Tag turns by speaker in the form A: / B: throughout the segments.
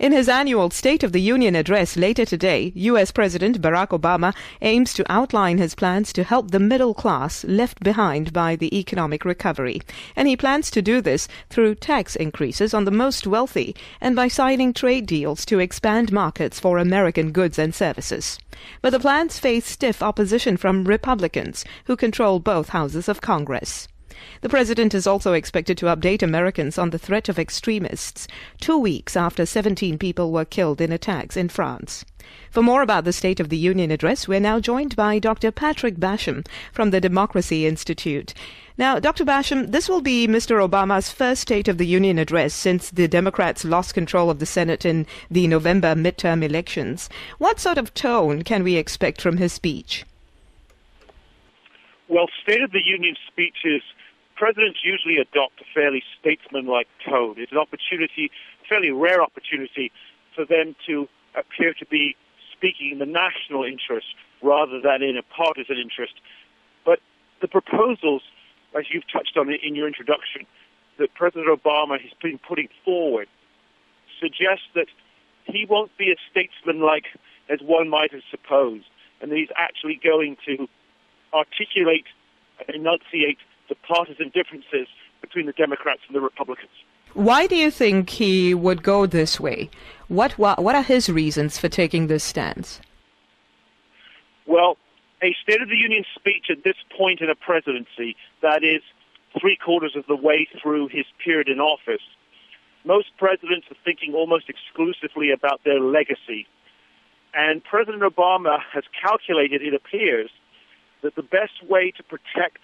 A: In his annual State of the Union address later today, U.S. President Barack Obama aims to outline his plans to help the middle class left behind by the economic recovery. And he plans to do this through tax increases on the most wealthy and by signing trade deals to expand markets for American goods and services. But the plans face stiff opposition from Republicans, who control both houses of Congress. The president is also expected to update Americans on the threat of extremists 2 weeks after 17 people were killed in attacks in France. For more about the State of the Union address, we're now joined by Dr. Patrick Basham from the Democracy Institute. Now, Dr. Basham, this will be Mr. Obama's first State of the Union address since the Democrats lost control of the Senate in the November midterm elections. What sort of tone can we expect from his speech?
B: Well, State of the Union speeches, presidents usually adopt a fairly statesman-like tone. It's an opportunity, a fairly rare opportunity, for them to appear to be speaking in the national interest rather than in a partisan interest. But the proposals, as you've touched on in your introduction, that President Obama has been putting forward suggest that he won't be as statesman-like as one might have supposed, and that he's actually going to articulate and enunciate the partisan differences between the Democrats and the Republicans.
A: Why do you think he would go this way? What are his reasons for taking this stance?
B: Well, a State of the Union speech at this point in a presidency, that is three-quarters of the way through his period in office, most presidents are thinking almost exclusively about their legacy. And President Obama has calculated, it appears, that the best way to protect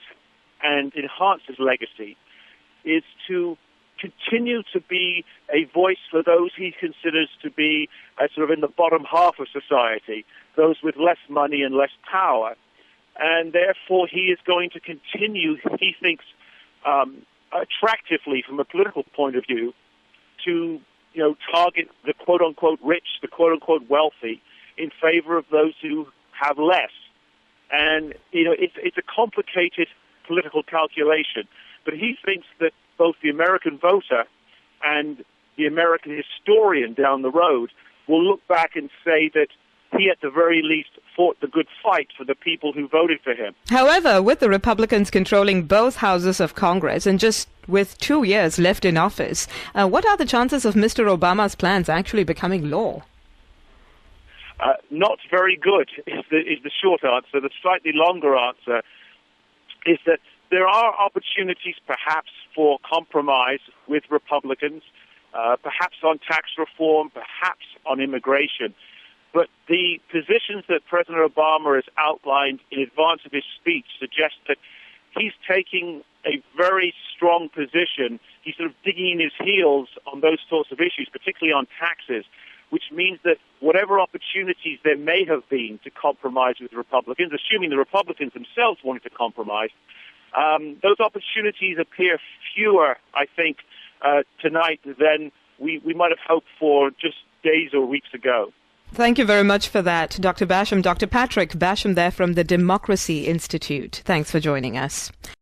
B: and enhance his legacy is to continue to be a voice for those he considers to be sort of in the bottom half of society, those with less money and less power. And therefore he is going to continue, he thinks, attractively from a political point of view, to target the quote-unquote rich, the quote-unquote wealthy, in favor of those who have less. And it's a complicated political calculation, but he thinks that both the American voter and the American historian down the road will look back and say that he at the very least fought the good fight for the people who voted for him.
A: However, with the Republicans controlling both houses of Congress and just with 2 years left in office, what are the chances of Mr. Obama's plans actually becoming law?
B: Not very good is the short answer. The slightly longer answer is that there are opportunities perhaps for compromise with Republicans, perhaps on tax reform, perhaps on immigration. But the positions that President Obama has outlined in advance of his speech suggest that he's taking a very strong position. He's sort of digging in his heels on those sorts of issues, particularly on taxes, which means that whatever opportunities there may have been to compromise with Republicans, assuming the Republicans themselves wanted to compromise, those opportunities appear fewer, I think, tonight than we might have hoped for just days or weeks ago.
A: Thank you very much for that, Dr. Basham. Dr. Patrick Basham there from the Democracy Institute. Thanks for joining us.